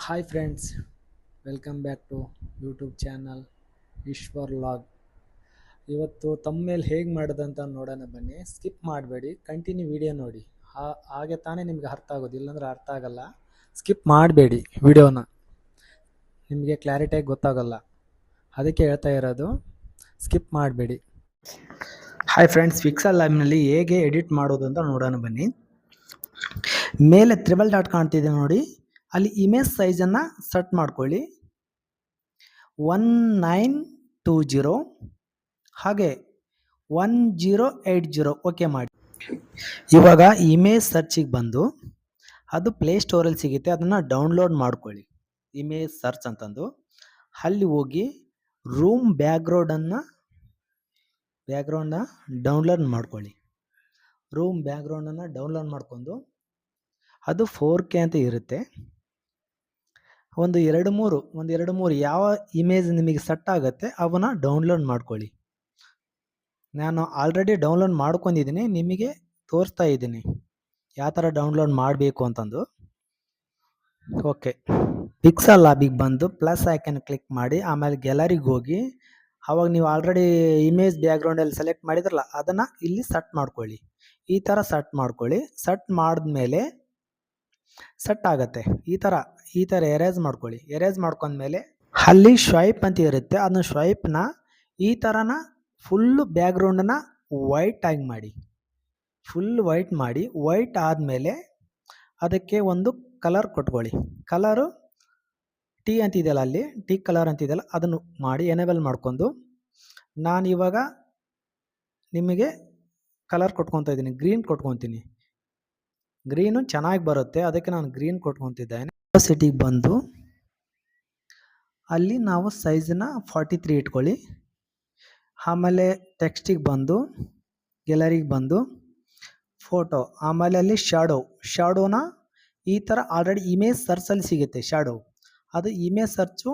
Hi friends, welcome back to YouTube channel Ishwar log. ಇವತ್ತು ತಮ್ಮನೇಲಿ ಹೇಗೆ ಮಾಡೋದಂತ ನೋಡೋಣ ಬನ್ನಿ. ಸ್ಕಿಪ್ ಮಾಡಬೇಡಿ, ಕಂಟಿನ್ಯೂ ವಿಡಿಯೋ ನೋಡಿ. ಹಾಗೆ ತಾನೇ ನಿಮಗೆ ಅರ್ಥ ಆಗೋದು, ಇಲ್ಲಾಂದ್ರೆ ಅರ್ಥ ಆಗಲ್ಲ. ಸ್ಕಿಪ್ ಮಾಡಬೇಡಿ, ವಿಡಿಯೋನ ನಿಮಗೆ ಕ್ಲಾರಿಟಿಯಾಗಿ ಗೊತ್ತಾಗಲ್ಲ. ಅದಕ್ಕೆ ಹೇಳ್ತಾ ಇರೋದು, ಸ್ಕಿಪ್ ಮಾಡಬೇಡಿ. ಹಾಯ್ ಫ್ರೆಂಡ್ಸ್, ಪಿಕ್ಸೆಲ್ ಲ್ಯಾಬ್ನಲ್ಲಿ ಹೇಗೆ ಎಡಿಟ್ ಮಾಡೋದು ಅಂತ ನೋಡೋಣ ಬನ್ನಿ. ಮೇಲೆ ತ್ರಿಬಲ್ ಡಾಟ್ ಕಾಣ್ತಿದೆ ನೋಡಿ, ಅಲ್ಲಿ ಇಮೇಜ್ ಸೈಜನ್ನು ಸೆಟ್ ಮಾಡ್ಕೊಳ್ಳಿ 1920 ಹಾಗೆ 1080 ಓಕೆ ಮಾಡಿ. ಇವಾಗ ಇಮೇಜ್ ಸರ್ಚಿಗೆ ಬಂದು ಅದು ಪ್ಲೇಸ್ಟೋರಲ್ಲಿ ಸಿಗುತ್ತೆ, ಅದನ್ನು ಡೌನ್ಲೋಡ್ ಮಾಡ್ಕೊಳ್ಳಿ. ಇಮೇಜ್ ಸರ್ಚ್ ಅಂತಂದು ಅಲ್ಲಿ ಹೋಗಿ ರೂಮ್ ಬ್ಯಾಕ್ಗ್ರೌಂಡನ್ನು ಡೌನ್ಲೋಡ್ ಮಾಡ್ಕೊಳ್ಳಿ. ರೂಮ್ ಬ್ಯಾಕ್ಗ್ರೌಂಡನ್ನು ಡೌನ್ಲೋಡ್ ಮಾಡ್ಕೊಂಡು ಅದು 4K ಅಂತ ಇರುತ್ತೆ. ಒಂದು ಎರಡು ಮೂರು ಯಾವ ಇಮೇಜ್ ನಿಮಗೆ ಸೆಟ್ ಆಗುತ್ತೆ ಅವನ್ನ ಡೌನ್ಲೋಡ್ ಮಾಡ್ಕೊಳ್ಳಿ. ನಾನು ಆಲ್ರೆಡಿ ಡೌನ್ಲೋಡ್ ಮಾಡ್ಕೊಂಡಿದ್ದೀನಿ, ನಿಮಗೆ ತೋರಿಸ್ತಾ ಇದ್ದೀನಿ ಯಾವ ಥರ ಡೌನ್ಲೋಡ್ ಮಾಡಬೇಕು ಅಂತಂದು. ಓಕೆ, ಪಿಕ್ಸೆಲ್ ಲ್ಯಾಬಿಗೆ ಬಂದು ಪ್ಲಸ್ ಐಕನ್ ಕ್ಲಿಕ್ ಮಾಡಿ, ಆಮೇಲೆ ಗ್ಯಾಲರಿಗೆ ಹೋಗಿ ಅವಾಗ ನೀವು ಆಲ್ರೆಡಿ ಇಮೇಜ್ ಬ್ಯಾಕ್ಗ್ರೌಂಡಲ್ಲಿ ಸೆಲೆಕ್ಟ್ ಮಾಡಿದ್ರಲ್ಲ ಅದನ್ನು ಇಲ್ಲಿ ಸೆಟ್ ಮಾಡ್ಕೊಳ್ಳಿ. ಈ ಥರ ಸೆಟ್ ಮಾಡ್ಕೊಳ್ಳಿ. ಸೆಟ್ ಮಾಡಿದ್ಮೇಲೆ ಸೆಟ್ ಆಗುತ್ತೆ. ಈ ಥರ ಎರೇಸ್ ಮಾಡ್ಕೊಳ್ಳಿ. ಎರೇಸ್ ಮಾಡ್ಕೊಂಡ್ಮೇಲೆ ಅಲ್ಲಿ ಸ್ವೈಪ್ ಅಂತ ಇರುತ್ತೆ, ಅದನ್ನ ಸ್ವೈಪ್ನ ಈ ಥರನ ಫುಲ್ಲು ಬ್ಯಾಕ್ಗ್ರೌಂಡನ್ನ ವೈಟ್ ಆಗಿ ಮಾಡಿ. ಫುಲ್ ವೈಟ್ ಮಾಡಿ, ವೈಟ್ ಆದಮೇಲೆ ಅದಕ್ಕೆ ಒಂದು ಕಲರ್ ಕೊಟ್ಕೊಳ್ಳಿ. ಕಲರು ಟೀ ಅಂತಿದೆಯಲ್ಲ, ಅಲ್ಲಿ ಟೀ ಕಲರ್ ಅಂತಿದೆಯಲ್ಲ ಅದನ್ನು ಮಾಡಿ ಎನೇಬಲ್ ಮಾಡ್ಕೊಂಡು, ನಾನು ಇವಾಗ ನಿಮಗೆ ಕಲರ್ ಕೊಟ್ಕೊತಾ ಇದ್ದೀನಿ, ಗ್ರೀನ್ ಕೊಟ್ಕೊತೀನಿ. ಗ್ರೀನು ಚೆನ್ನಾಗಿ ಬರುತ್ತೆ, ಅದಕ್ಕೆ ನಾನು ಗ್ರೀನ್ ಕೊಟ್ಕೊತಿದ್ದೇನೆ. ಸಿಟಿಗೆ ಬಂದು ಅಲ್ಲಿ ನಾವು ಸೈಜನ್ನ 43 ಇಟ್ಕೊಳ್ಳಿ. ಆಮೇಲೆ ಟೆಕ್ಸ್ಟಿಗೆ ಬಂದು ಗ್ಯಾಲರಿಗೆ ಬಂದು ಫೋಟೋ, ಆಮೇಲೆ ಅಲ್ಲಿ ಶ್ಯಾಡೋನ ಈ ಥರ ಆಲ್ರೆಡಿ ಇಮೇಜ್ ಸರ್ಚಲ್ಲಿ ಸಿಗುತ್ತೆ ಶ್ಯಾಡೋ, ಅದು ಇಮೇಜ್ ಸರ್ಚು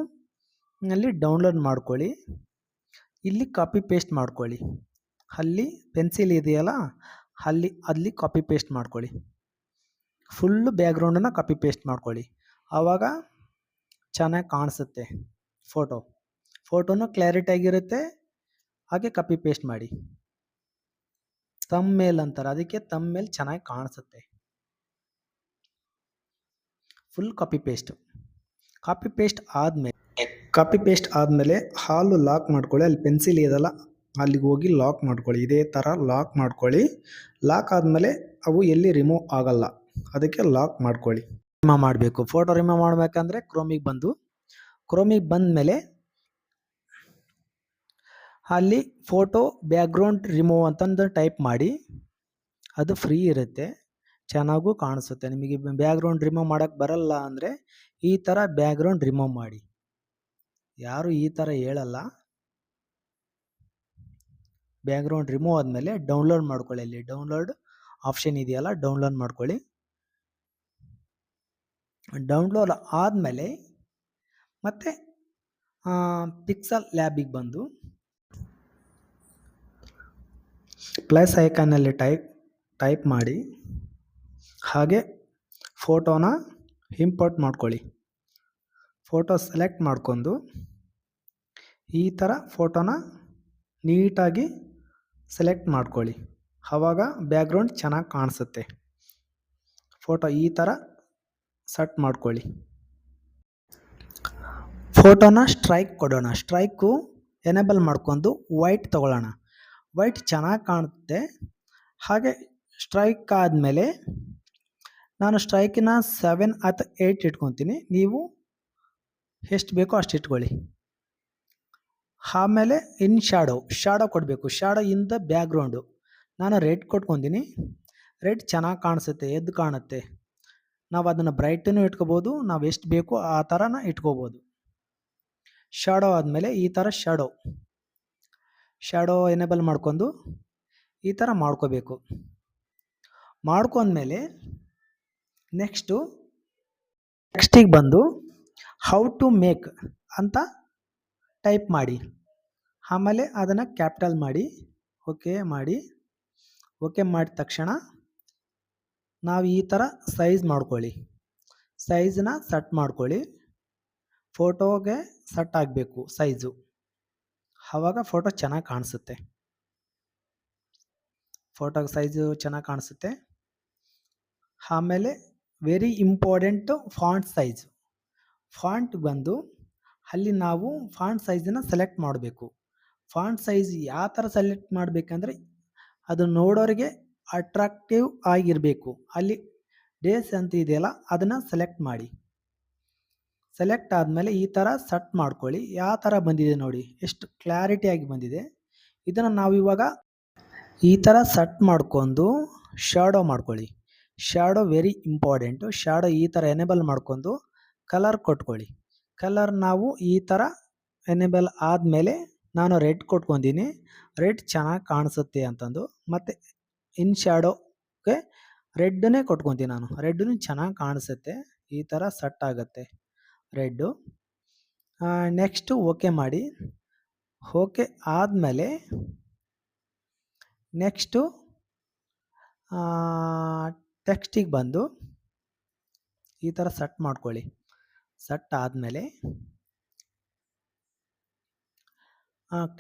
ಅಲ್ಲಿ ಡೌನ್ಲೋಡ್ ಮಾಡ್ಕೊಳ್ಳಿ. ಇಲ್ಲಿ ಕಾಪಿ ಪೇಸ್ಟ್ ಮಾಡ್ಕೊಳ್ಳಿ. ಅಲ್ಲಿ ಪೆನ್ಸಿಲ್ ಇದೆಯಲ್ಲ ಅಲ್ಲಿ ಕಾಪಿ ಪೇಸ್ಟ್ ಮಾಡ್ಕೊಳ್ಳಿ. ಫುಲ್ಲು ಬ್ಯಾಕ್ಗ್ರೌಂಡನ್ನು ಕಾಪಿ ಪೇಸ್ಟ್ ಮಾಡ್ಕೊಳ್ಳಿ. ಆವಾಗ ಚೆನ್ನಾಗಿ ಕಾಣಿಸುತ್ತೆ ಫೋಟೋನು ಕ್ಲಾರಿಟಿ ಆಗಿರುತ್ತೆ. ಹಾಗೆ ಕಾಪಿ ಪೇಸ್ಟ್ ಮಾಡಿ. ತಮ್ಮೇಲ್ ಅಂತಾರೆ, ಅದಕ್ಕೆ ತಮ್ಮೇಲ್ ಚೆನ್ನಾಗಿ ಕಾಣಿಸುತ್ತೆ. ಫುಲ್ ಕಾಪಿ ಪೇಸ್ಟ್ ಆದಮೇಲೆ ಹಾಲು ಲಾಕ್ ಮಾಡ್ಕೊಳ್ಳಿ. ಅಲ್ಲಿ ಪೆನ್ಸಿಲ್ ಇದೆಯಲ್ಲ ಅಲ್ಲಿಗೆ ಹೋಗಿ ಲಾಕ್ ಮಾಡ್ಕೊಳ್ಳಿ. ಇದೇ ಥರ ಲಾಕ್ ಮಾಡ್ಕೊಳ್ಳಿ. ಲಾಕ್ ಆದಮೇಲೆ ಅವು ಎಲ್ಲಿ ರಿಮೂವ್ ಆಗಲ್ಲ, ಅದಕ್ಕೆ ಲಾಕ್ ಮಾಡ್ಕೊಳ್ಳಿ. ರಿಮೂವ್ ಮಾಡಬೇಕು. ಫೋಟೋ ರಿಮೂವ್ ಮಾಡಬೇಕಂದ್ರೆ ಕ್ರೋಮಿಗೆ ಬಂದ ಮೇಲೆ ಅಲ್ಲಿ ಫೋಟೋ ಬ್ಯಾಕ್ಗ್ರೌಂಡ್ ರಿಮೂವ್ ಅಂತಂದು ಟೈಪ್ ಮಾಡಿ. ಅದು ಫ್ರೀ ಇರುತ್ತೆ, ಚೆನ್ನಾಗೂ ಕಾಣಿಸುತ್ತೆ. ನಿಮಗೆ ಬ್ಯಾಕ್ಗ್ರೌಂಡ್ ರಿಮೂವ್ ಮಾಡೋಕ್ಕೆ ಬರಲ್ಲ ಅಂದರೆ ಈ ಥರ ಬ್ಯಾಕ್ಗ್ರೌಂಡ್ ರಿಮೂವ್ ಮಾಡಿ. ಯಾರು ಈ ಥರ ಹೇಳಲ್ಲ. ಬ್ಯಾಕ್ಗ್ರೌಂಡ್ ರಿಮೂವ್ ಆದಮೇಲೆ ಡೌನ್ಲೋಡ್ ಮಾಡ್ಕೊಳ್ಳಿ. ಅಲ್ಲಿ ಡೌನ್ಲೋಡ್ ಆಪ್ಷನ್ ಇದೆಯಲ್ಲ, ಡೌನ್ಲೋಡ್ ಮಾಡ್ಕೊಳ್ಳಿ. ಡೌನ್ಲೋಡ್ ಆದಮೇಲೆ ಮತ್ತೆ ಪಿಕ್ಸೆಲ್ ಲ್ಯಾಬಿಗೆ ಬಂದು ಪ್ಲಸ್ ಐಕಾನಲ್ಲಿ ಟೈಪ್ ಮಾಡಿ, ಹಾಗೆ ಫೋಟೋನ ಇಂಪೋರ್ಟ್ ಮಾಡ್ಕೊಳ್ಳಿ. ಫೋಟೋ ಸೆಲೆಕ್ಟ್ ಮಾಡ್ಕೊಂಡು ಈ ಥರ ಫೋಟೋನ ನೀಟಾಗಿ ಸೆಲೆಕ್ಟ್ ಮಾಡ್ಕೊಳ್ಳಿ. ಆವಾಗ ಬ್ಯಾಕ್ಗ್ರೌಂಡ್ ಚೆನ್ನಾಗಿ ಕಾಣಿಸುತ್ತೆ. ಫೋಟೋ ಈ ಥರ ಸೆಟ್ ಮಾಡ್ಕೊಳ್ಳಿ. ಫೋಟೋನ ಸ್ಟ್ರೈಕ್ ಕೊಡೋಣ. ಸ್ಟ್ರೈಕು ಎನೇಬಲ್ ಮಾಡ್ಕೊಂಡು ವೈಟ್ ತಗೊಳ್ಳೋಣ. ವೈಟ್ ಚೆನ್ನಾಗಿ ಕಾಣುತ್ತೆ. ಹಾಗೆ ಸ್ಟ್ರೈಕ್ ಆದಮೇಲೆ ನಾನು ಸ್ಟ್ರೈಕಿನ 7 ಅಥವಾ 8 ಇಟ್ಕೊತೀನಿ. ನೀವು ಎಷ್ಟು ಬೇಕೋ ಅಷ್ಟು ಇಟ್ಕೊಳ್ಳಿ. ಆಮೇಲೆ ಇನ್ ಶ್ಯಾಡೋ ಕೊಡಬೇಕು. ಶ್ಯಾಡೋ ಇನ್ ದ ಬ್ಯಾಕ್ಗ್ರೌಂಡು ನಾನು ರೆಡ್ ಕೊಟ್ಕೊತೀನಿ. ರೆಡ್ ಚೆನ್ನಾಗಿ ಕಾಣಿಸುತ್ತೆ, ಎದ್ದು ಕಾಣುತ್ತೆ. ನಾವು ಅದನ್ನು ಬ್ರೈಟನ್ನು ಇಟ್ಕೋಬೋದು, ನಾವು ಎಷ್ಟು ಬೇಕೋ ಆ ಥರನ ಇಟ್ಕೋಬೋದು. ಶ್ಯಾಡೋ ಆದಮೇಲೆ ಈ ಥರ ಶ್ಯಾಡೋ ಎನೇಬಲ್ ಮಾಡ್ಕೊಂಡು ಈ ಥರ ಮಾಡ್ಕೋಬೇಕು. ಮಾಡ್ಕೊಂಡ್ಮೇಲೆ ನೆಕ್ಸ್ಟಿಗೆ ಬಂದು ಹೌ ಟು ಮೇಕ್ ಅಂತ ಟೈಪ್ ಮಾಡಿ. ಆಮೇಲೆ ಅದನ್ನು ಕ್ಯಾಪಿಟಲ್ ಮಾಡಿ ಓಕೆ ಮಾಡಿದ ತಕ್ಷಣ ನಾವು ಈ ಥರ ಸೈಜ್ ಮಾಡ್ಕೊಳ್ಳಿ. ಸೈಜ್ನ ಸೆಟ್ ಮಾಡ್ಕೊಳ್ಳಿ. ಫೋಟೋಗೆ ಸೆಟ್ ಆಗಬೇಕು ಸೈಜು, ಆವಾಗ ಫೋಟೋ ಚೆನ್ನಾಗಿ ಕಾಣಿಸುತ್ತೆ. ಫೋಟೋಗೆ ಸೈಜು ಚೆನ್ನಾಗಿ ಕಾಣಿಸುತ್ತೆ. ಆಮೇಲೆ very important font size. Font ಬಂದು ಅಲ್ಲಿ ನಾವು ಫಾಂಟ್ ಸೈಜನ್ನು ಸೆಲೆಕ್ಟ್ ಮಾಡಬೇಕು. ಫಾಂಟ್ ಸೈಜ್ ಯಾವ ಥರ ಸೆಲೆಕ್ಟ್ ಮಾಡಬೇಕಂದ್ರೆ ಅದು ನೋಡೋರಿಗೆ ಅಟ್ರಾಕ್ಟಿವ್ ಆಗಿರಬೇಕು. ಅಲ್ಲಿ ಡೇಸ್ ಅಂತ ಇದೆಯಲ್ಲ ಅದನ್ನು ಸೆಲೆಕ್ಟ್ ಮಾಡಿ. ಸೆಲೆಕ್ಟ್ ಆದಮೇಲೆ ಈ ಥರ ಸೆಟ್ ಮಾಡ್ಕೊಳ್ಳಿ. ಯಾವ ಥರ ಬಂದಿದೆ ನೋಡಿ, ಎಷ್ಟು ಕ್ಲಾರಿಟಿಯಾಗಿ ಬಂದಿದೆ. ಇದನ್ನು ನಾವು ಇವಾಗ ಈ ಥರ ಸೆಟ್ ಮಾಡ್ಕೊಂಡು ಶ್ಯಾಡೋ ಮಾಡ್ಕೊಳ್ಳಿ. Shadow very important. ಶ್ಯಾಡೋ ಈ ಥರ ಎನೇಬಲ್ ಮಾಡ್ಕೊಂಡು ಕಲರ್ ಕೊಟ್ಕೊಳ್ಳಿ. ಕಲರ್ ನಾವು ಈ ಥರ ಎನೇಬಲ್ ಆದಮೇಲೆ ನಾನು ರೆಡ್ ಕೊಟ್ಕೊಂಡಿನಿ. ರೆಡ್ ಚೆನ್ನಾಗಿ ಕಾಣಿಸುತ್ತೆ ಅಂತಂದು. ಮತ್ತು ಇನ್ ಶ್ಯಾಡೋಗೆ ರೆಡ್ಡನ್ನೇ ಕೊಟ್ಕೊತೀನಿ ನಾನು. ರೆಡ್ಡೂ ಚೆನ್ನಾಗಿ ಕಾಣಿಸುತ್ತೆ. ಈ ಥರ ಸೆಟ್ ಆಗುತ್ತೆ ರೆಡ್ಡು. ನೆಕ್ಸ್ಟು ಓಕೆ ಮಾಡಿ. ಓಕೆ ಆದಮೇಲೆ ನೆಕ್ಸ್ಟು ಟೆಕ್ಸ್ಟಿಗೆ ಬಂದು ಈ ಥರ ಸೆಟ್ ಮಾಡ್ಕೊಳ್ಳಿ. ಸೆಟ್ ಆದಮೇಲೆ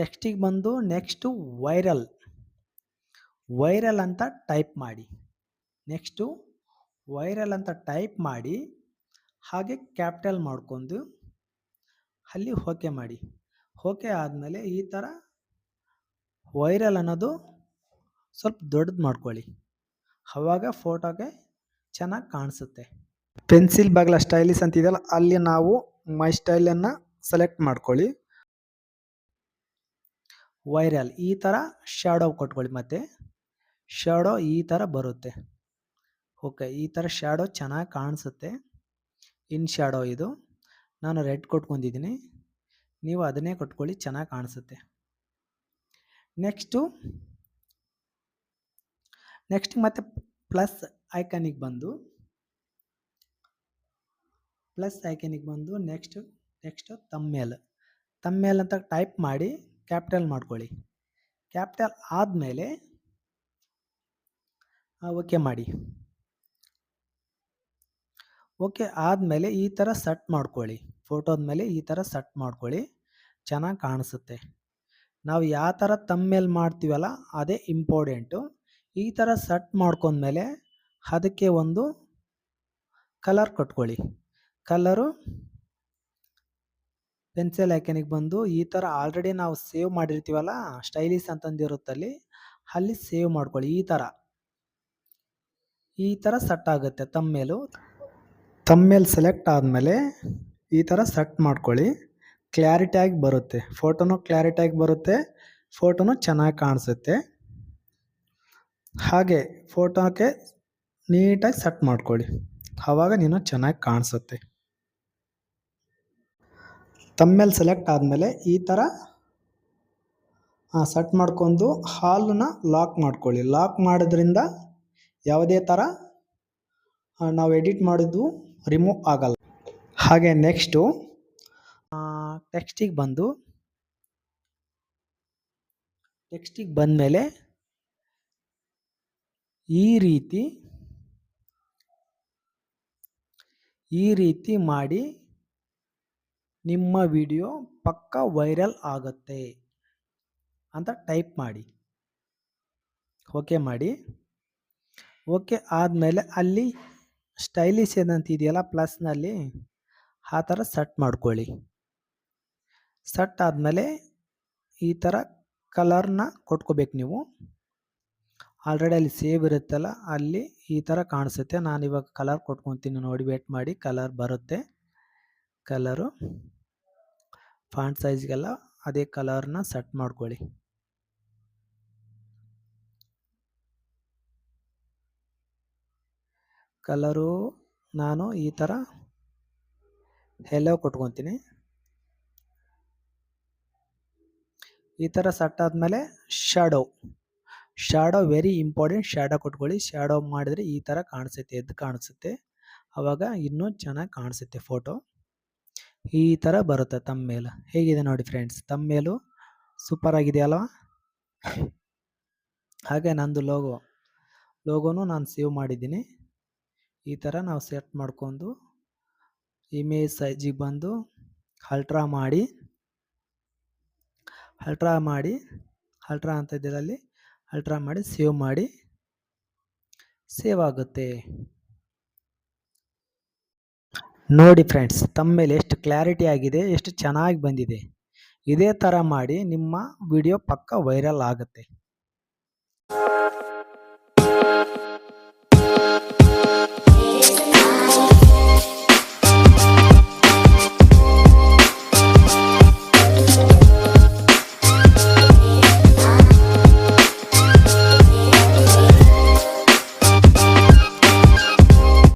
ಟೆಕ್ಸ್ಟಿಗೆ ಬಂದು ನೆಕ್ಸ್ಟು ವೈರಲ್ ಅಂತ ಟೈಪ್ ಮಾಡಿ. ನೆಕ್ಸ್ಟು ವೈರಲ್ ಅಂತ ಟೈಪ್ ಮಾಡಿ ಹಾಗೆ ಕ್ಯಾಪಿಟಲ್ ಮಾಡ್ಕೊಂಡು ಅಲ್ಲಿ ಓಕೆ ಮಾಡಿ. ಓಕೆ ಆದಮೇಲೆ ಈ ಥರ ವೈರಲ್ ಅನ್ನೋದು ಸ್ವಲ್ಪ ದೊಡ್ಡದು ಮಾಡ್ಕೊಳ್ಳಿ. ಆವಾಗ ಫೋಟೋಗೆ ಚೆನ್ನಾಗಿ ಕಾಣಿಸುತ್ತೆ. ಪೆನ್ಸಿಲ್ ಬಾಗ್ಲ ಸ್ಟೈಲಿಸ್ ಅಂತಿದೆಯಲ್ಲ ಅಲ್ಲಿ ನಾವು ಮೈ ಸ್ಟೈಲನ್ನು ಸೆಲೆಕ್ಟ್ ಮಾಡ್ಕೊಳ್ಳಿ. ವೈರಲ್ ಈ ಥರ ಶ್ಯಾಡೋ ಕೊಟ್ಕೊಳ್ಳಿ. ಮತ್ತು ಶ್ಯಾಡೋ ಈ ಥರ ಬರುತ್ತೆ. ಓಕೆ, ಈ ಥರ ಶ್ಯಾಡೋ ಚೆನ್ನಾಗಿ ಕಾಣಿಸುತ್ತೆ. ಇನ್ ಶ್ಯಾಡೋ ಇದು ನಾನು ರೆಡ್ ಕೊಟ್ಕೊಂಡಿದ್ದೀನಿ. ನೀವು ಅದನ್ನೇ ಕೊಟ್ಕೊಳ್ಳಿ, ಚೆನ್ನಾಗಿ ಕಾಣಿಸುತ್ತೆ. ನೆಕ್ಸ್ಟ್ ಮತ್ತೆ ಪ್ಲಸ್ ಐಕನಿಗೆ ಬಂದು ನೆಕ್ಸ್ಟ್ ತಮ್ಮೇಲ್ ಅಂತ ಟೈಪ್ ಮಾಡಿ ಕ್ಯಾಪಿಟಲ್ ಮಾಡ್ಕೊಳ್ಳಿ. ಕ್ಯಾಪಿಟಲ್ ಆದಮೇಲೆ ಓಕೆ ಮಾಡಿ. ಓಕೆ ಆದಮೇಲೆ ಈ ಥರ ಸೆಟ್ ಮಾಡ್ಕೊಳ್ಳಿ. ಫೋಟೋದ ಮೇಲೆ ಈ ಥರ ಸೆಟ್ ಮಾಡ್ಕೊಳ್ಳಿ, ಚೆನ್ನಾಗಿ ಕಾಣಿಸುತ್ತೆ. ನಾವು ಯಾವ ಥರ ತಮ್ಮೇಲ್ ಮಾಡ್ತೀವಲ್ಲ ಅದೇ ಇಂಪಾರ್ಟೆಂಟು. ಈ ಥರ ಸೆಟ್ ಮಾಡ್ಕೊಂಡ್ಮೇಲೆ ಅದಕ್ಕೆ ಒಂದು ಕಲರ್ ಕೊಟ್ಕೊಳ್ಳಿ. ಕಲರು ಪೆನ್ಸಿಲ್ ಐಕನಿಗೆ ಬಂದು ಈ ಥರ ಆಲ್ರೆಡಿ ನಾವು ಸೇವ್ ಮಾಡಿರ್ತೀವಲ್ಲ ಸ್ಟೈಲಿಸ್ ಅಂತಂದಿರುತ್ತಲ್ಲಿ ಅಲ್ಲಿ ಸೇವ್ ಮಾಡ್ಕೊಳ್ಳಿ. ಈ ಥರ ಸೆಟ್ ಆಗುತ್ತೆ ತಮ್ಮೇಲ್ ಸೆಲೆಕ್ಟ್ ಆದಮೇಲೆ ಈ ಥರ ಸೆಟ್ ಮಾಡ್ಕೊಳ್ಳಿ. ಕ್ಲಾರಿಟಿಯಾಗಿ ಬರುತ್ತೆ, ಫೋಟೋನು ಕ್ಲಾರಿಟಿಯಾಗಿ ಬರುತ್ತೆ, ಫೋಟೋನು ಚೆನ್ನಾಗಿ ಕಾಣಿಸುತ್ತೆ. ಹಾಗೆ ಫೋಟೋಕ್ಕೆ ನೀಟಾಗಿ ಸೆಟ್ ಮಾಡ್ಕೊಳ್ಳಿ, ಆವಾಗ ನೀನು ಚೆನ್ನಾಗಿ ಕಾಣಿಸುತ್ತೆ. ತಮ್ಮೇಲ್ ಸೆಲೆಕ್ಟ್ ಆದಮೇಲೆ ಈ ಥರ ಸೆಟ್ ಮಾಡ್ಕೊಂಡು ಹಾಲನ್ನ ಲಾಕ್ ಮಾಡ್ಕೊಳ್ಳಿ. ಲಾಕ್ ಮಾಡೋದ್ರಿಂದ ಯಾವುದೇ ಥರ ನಾವು ಎಡಿಟ್ ಮಾಡಿದ್ದು ರಿಮೂವ್ ಆಗಲ್ಲ. ಹಾಗೆ ನೆಕ್ಸ್ಟು ಟೆಕ್ಸ್ಟಿಗೆ ಬಂದಮೇಲೆ ಈ ರೀತಿ ಮಾಡಿ ನಿಮ್ಮ ವಿಡಿಯೋ ಪಕ್ಕ ವೈರಲ್ ಆಗುತ್ತೆ ಅಂತ ಟೈಪ್ ಮಾಡಿ. ಓಕೆ ಮಾಡಿ. ಓಕೆ ಆದಮೇಲೆ ಅಲ್ಲಿ ಸ್ಟೈಲಿಶ್ ಏನಂತ ಇದೆಯಲ್ಲ ಪ್ಲಸ್ನಲ್ಲಿ ಆ ಥರ ಸೆಟ್ ಮಾಡ್ಕೊಳ್ಳಿ. ಸೆಟ್ ಆದಮೇಲೆ ಈ ಥರ ಕಲರ್ನ ಕೊಟ್ಕೋಬೇಕು ನೀವು. ಆಲ್ರೆಡಿ ಅಲ್ಲಿ ಸೇವ್ ಇರುತ್ತಲ್ಲ ಅಲ್ಲಿ ಈ ಥರ ಕಾಣಿಸುತ್ತೆ. ನಾನು ಇವಾಗ ಕಲರ್ ಕೊಟ್ಕೊತೀನಿ, ನೋಡಿ ವೇಟ್ ಮಾಡಿ, ಕಲರ್ ಬರುತ್ತೆ. ಕಲರು ಫಾಂಟ್ ಸೈಜ್ಗೆಲ್ಲ ಅದೇ ಕಲರ್ನ ಸೆಟ್ ಮಾಡ್ಕೊಳ್ಳಿ. ಕಲರು ನಾನು ಈ ಥರ ಎಲ್ಲೋ ಕೊಟ್ಕೊತೀನಿ. ಈ ಥರ ಸೆಟ್ ಆದಮೇಲೆ ಶ್ಯಾಡೋ ವೆರಿ ಇಂಪಾರ್ಟೆಂಟ್. ಶ್ಯಾಡೋ ಕೊಟ್ಕೊಳ್ಳಿ. ಶ್ಯಾಡೋ ಮಾಡಿದರೆ ಈ ಥರ ಕಾಣಿಸುತ್ತೆ, ಎದ್ದು ಕಾಣಿಸುತ್ತೆ. ಆವಾಗ ಇನ್ನೂ ಚೆನ್ನಾಗಿ ಕಾಣಿಸುತ್ತೆ ಫೋಟೋ. ಈ ಥರ ಬರುತ್ತೆ ತಮ್ಮೇಲ್. ಹೇಗಿದೆ ನೋಡಿ ಫ್ರೆಂಡ್ಸ್, ತಮ್ಮೇಲು ಸೂಪರ್ ಆಗಿದೆಯಲ್ವ. ಹಾಗೆ ನಂದು ಲೋಗೋನು ನಾನು ಸೇವ್ ಮಾಡಿದ್ದೀನಿ. ಈ ಥರ ನಾವು ಸೆಟ್ ಮಾಡ್ಕೊಂಡು ಇಮೇಜ್ ಸೈಜಿಗೆ ಬಂದು ಅಲ್ಟ್ರಾ ಮಾಡಿ ಅಂತ ಇದರಲ್ಲಿ ಅಲ್ಟ್ರಾ ಮಾಡಿ ಸೇವ್ ಆಗುತ್ತೆ. ನೋಡಿ ಫ್ರೆಂಡ್ಸ್, ತಮ್ಮ ಮೇಲೆ ಎಷ್ಟು ಕ್ಲಾರಿಟಿ ಆಗಿದೆ, ಎಷ್ಟು ಚೆನ್ನಾಗಿ ಬಂದಿದೆ. ಇದೇ ಥರ ಮಾಡಿ ನಿಮ್ಮ ವಿಡಿಯೋ ಪಕ್ಕ ವೈರಲ್ ಆಗುತ್ತೆ.